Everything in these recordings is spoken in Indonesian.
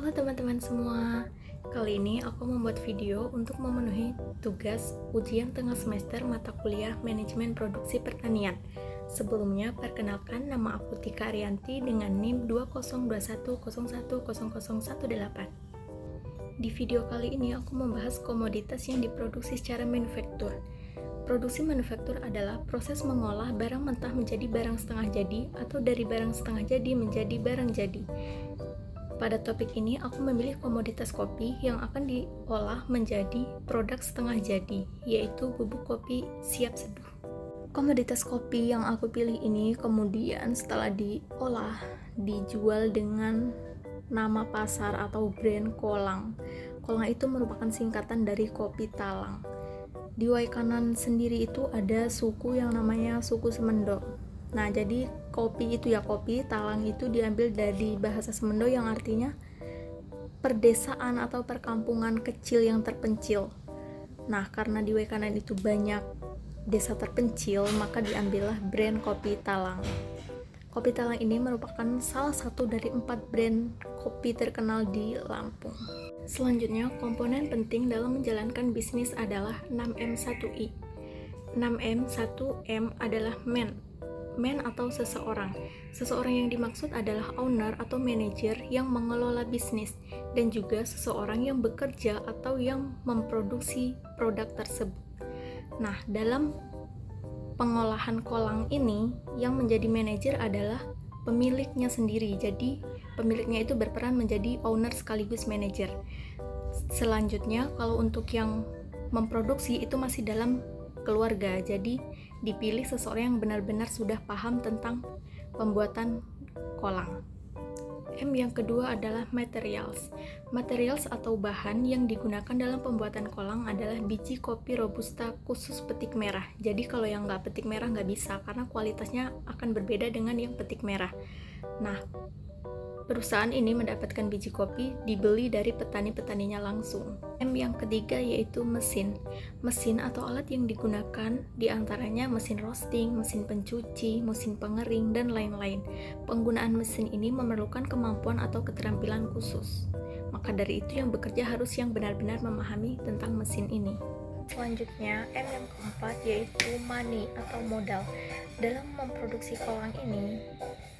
Halo teman-teman semua, kali ini aku membuat video untuk memenuhi tugas ujian tengah semester mata kuliah Manajemen Produksi Pertanian. Sebelumnya, perkenalkan nama aku Tika Arianti dengan NIM 20210101018. Di video kali ini aku membahas komoditas yang diproduksi secara manufaktur. Produksi manufaktur adalah proses mengolah barang mentah menjadi barang setengah jadi atau dari barang setengah jadi menjadi barang jadi. Pada topik ini, aku memilih komoditas kopi yang akan diolah menjadi produk setengah jadi, yaitu bubuk kopi siap seduh. Komoditas kopi yang aku pilih ini kemudian setelah diolah, dijual dengan nama pasar atau brand Kolang. Kolang itu merupakan singkatan dari kopi talang. Di Waikanan sendiri itu ada suku yang namanya suku Semendo. Nah, jadi kopi talang itu diambil dari bahasa Semendo yang artinya perdesaan atau perkampungan kecil yang terpencil. Nah, karena di Waikanan itu banyak desa terpencil, maka diambillah brand kopi talang. Kopi talang ini merupakan salah satu dari 4 brand kopi terkenal di Lampung. Selanjutnya, komponen penting dalam menjalankan bisnis adalah 6M1I. 6M, 1M adalah man atau seseorang. Seseorang yang dimaksud adalah owner atau manajer yang mengelola bisnis, dan juga seseorang yang bekerja atau yang memproduksi produk tersebut. Nah, dalam pengolahan kolang ini, yang menjadi manajer adalah pemiliknya sendiri. Jadi, pemiliknya itu berperan menjadi owner sekaligus manajer. Selanjutnya, kalau untuk yang memproduksi itu masih dalam keluarga, jadi dipilih seseorang yang benar-benar sudah paham tentang pembuatan kolang. M yang kedua adalah materials. Materials atau bahan yang digunakan dalam pembuatan kolang adalah biji kopi robusta khusus petik merah. Jadi kalau yang nggak petik merah nggak bisa, karena kualitasnya akan berbeda dengan yang petik merah. Nah, perusahaan ini mendapatkan biji kopi dibeli dari petani-petaninya langsung. M yang ketiga yaitu mesin. Mesin atau alat yang digunakan diantaranya mesin roasting, mesin pencuci, mesin pengering, dan lain-lain. Penggunaan mesin ini memerlukan kemampuan atau keterampilan khusus. Maka dari itu yang bekerja harus yang benar-benar memahami tentang mesin ini. Selanjutnya, M yang keempat yaitu money atau modal. Dalam memproduksi kolang ini,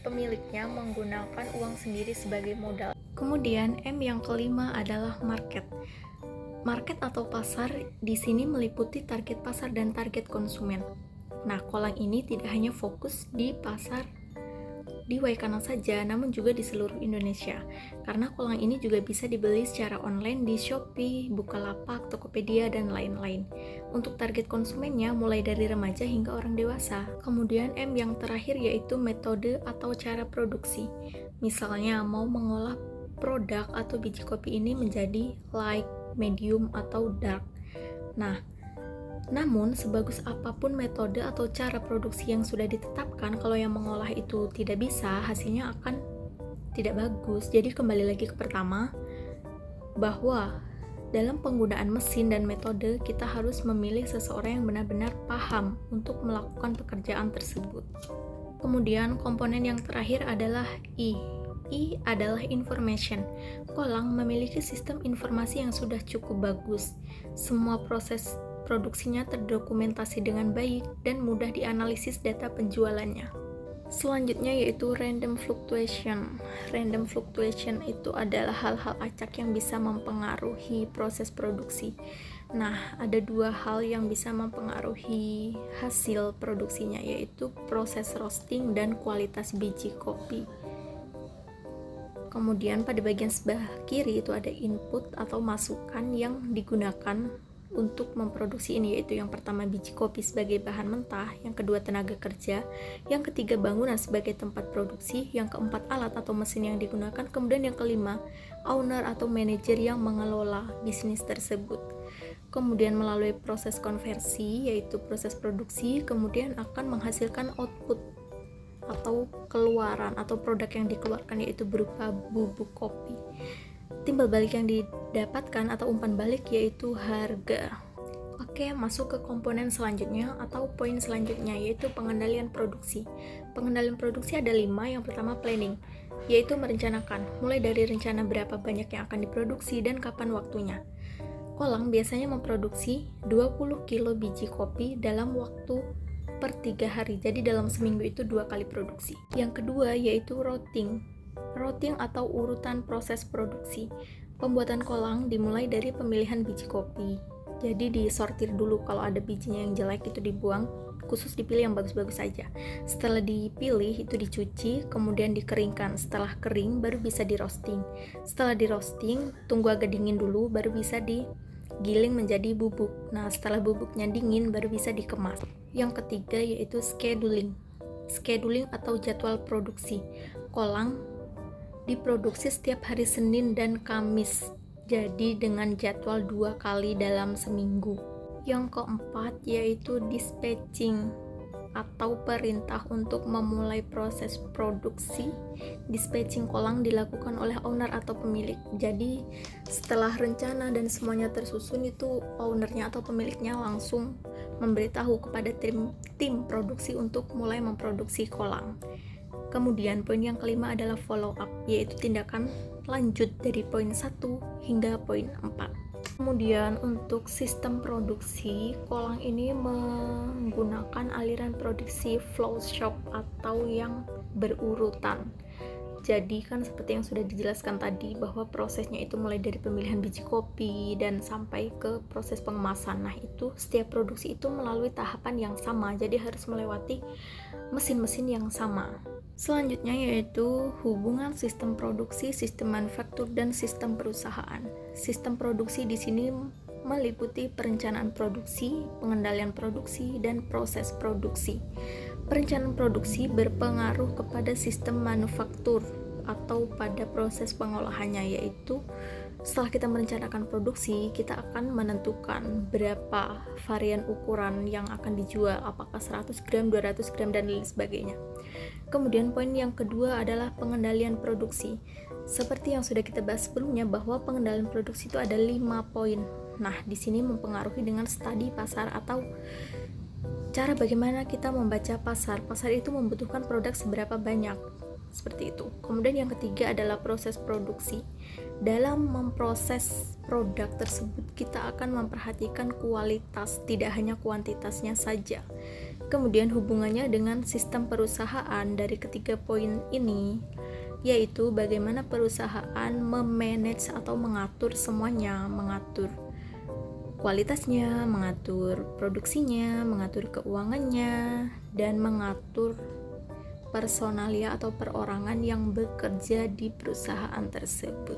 pemiliknya menggunakan uang sendiri sebagai modal. Kemudian M yang kelima adalah market. Market atau pasar di sini meliputi target pasar dan target konsumen. Nah, kolang ini tidak hanya fokus di pasar di Waikanan saja, namun juga di seluruh Indonesia. Karena kolang ini juga bisa dibeli secara online di Shopee, Bukalapak, Tokopedia, dan lain-lain. Untuk target konsumennya mulai dari remaja hingga orang dewasa. Kemudian M yang terakhir yaitu metode atau cara produksi. Misalnya mau mengolah produk atau biji kopi ini menjadi light, medium, atau dark. Nah, namun, sebagus apapun metode atau cara produksi yang sudah ditetapkan, kalau yang mengolah itu tidak bisa, hasilnya akan tidak bagus. Jadi kembali lagi ke pertama, bahwa dalam penggunaan mesin dan metode, kita harus memilih seseorang yang benar-benar paham untuk melakukan pekerjaan tersebut. Kemudian, komponen yang terakhir adalah I. I adalah information. Kolang memiliki sistem informasi yang sudah cukup bagus. Semua proses produksinya terdokumentasi dengan baik dan mudah dianalisis data penjualannya. Selanjutnya yaitu random fluctuation. Random fluctuation itu adalah hal-hal acak yang bisa mempengaruhi proses produksi. Nah, ada 2 hal yang bisa mempengaruhi hasil produksinya, yaitu proses roasting dan kualitas biji kopi. Kemudian pada bagian sebelah kiri itu ada input atau masukan yang digunakan untuk memproduksi ini, yaitu yang pertama biji kopi sebagai bahan mentah, yang kedua tenaga kerja, yang ketiga bangunan sebagai tempat produksi, yang keempat alat atau mesin yang digunakan, kemudian yang kelima owner atau manajer yang mengelola bisnis tersebut. Kemudian melalui proses konversi yaitu proses produksi, kemudian akan menghasilkan output atau keluaran atau produk yang dikeluarkan yaitu berupa bubuk kopi. Timbal balik yang didapatkan atau umpan balik yaitu harga. Oke, masuk ke komponen selanjutnya atau poin selanjutnya yaitu pengendalian produksi. Pengendalian produksi ada 5. Yang pertama planning. yaitu merencanakan, mulai dari rencana berapa banyak yang akan diproduksi dan kapan waktunya. Kolang biasanya memproduksi 20 kilo biji kopi dalam waktu per 3 hari, jadi dalam seminggu itu 2 kali produksi. Yang kedua yaitu routing. Routing atau urutan proses produksi. Pembuatan kolang dimulai dari pemilihan biji kopi. Jadi disortir dulu, kalau ada bijinya yang jelek itu dibuang, khusus dipilih yang bagus-bagus saja. Setelah dipilih itu dicuci, kemudian dikeringkan. Setelah kering baru bisa di roasting. Setelah di roasting, tunggu agak dingin dulu baru bisa digiling menjadi bubuk. Nah, setelah bubuknya dingin baru bisa dikemas. Yang ketiga yaitu scheduling. Scheduling atau jadwal produksi. Kolang diproduksi setiap hari Senin dan Kamis, jadi dengan jadwal 2 kali dalam seminggu. Yang keempat yaitu dispatching atau perintah untuk memulai proses produksi. Dispatching kolang dilakukan oleh owner atau pemilik. Jadi setelah rencana dan semuanya tersusun, itu ownernya atau pemiliknya langsung memberitahu kepada tim produksi untuk mulai memproduksi kolang. Kemudian poin yang kelima adalah follow up, yaitu tindakan lanjut dari poin 1 hingga poin 4. Kemudian untuk sistem produksi, kolang ini menggunakan aliran produksi flow shop atau yang berurutan. Jadi kan seperti yang sudah dijelaskan tadi, bahwa prosesnya itu mulai dari pemilihan biji kopi dan sampai ke proses pengemasan. Nah, itu setiap produksi itu melalui tahapan yang sama, jadi harus melewati mesin-mesin yang sama. Selanjutnya yaitu hubungan sistem produksi, sistem manufaktur, dan sistem perusahaan. Sistem produksi di sini meliputi perencanaan produksi, pengendalian produksi, dan proses produksi. Perencanaan produksi berpengaruh kepada sistem manufaktur atau pada proses pengolahannya, yaitu setelah kita merencanakan produksi, kita akan menentukan berapa varian ukuran yang akan dijual, apakah 100 gram, 200 gram, dan lain sebagainya. Kemudian poin yang kedua adalah pengendalian produksi. Seperti yang sudah kita bahas sebelumnya, bahwa pengendalian produksi itu ada 5 poin. Nah, di sini mempengaruhi dengan studi pasar atau cara bagaimana kita membaca pasar. Pasar itu membutuhkan produk seberapa banyak, seperti itu. Kemudian yang ketiga adalah proses produksi. Dalam memproses produk tersebut, kita akan memperhatikan kualitas, tidak hanya kuantitasnya saja. Kemudian hubungannya dengan sistem perusahaan dari ketiga poin ini, yaitu bagaimana perusahaan memanage atau mengatur semuanya, mengatur kualitasnya, mengatur produksinya, mengatur keuangannya, dan mengatur personalia atau perorangan yang bekerja di perusahaan tersebut.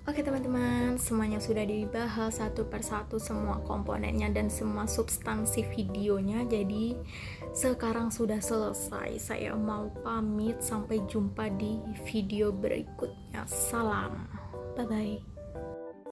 Oke teman-teman, semuanya sudah dibahas satu persatu, semua komponennya dan semua substansi videonya. Jadi sekarang sudah selesai, saya mau pamit, sampai jumpa di video berikutnya. Salam, bye bye.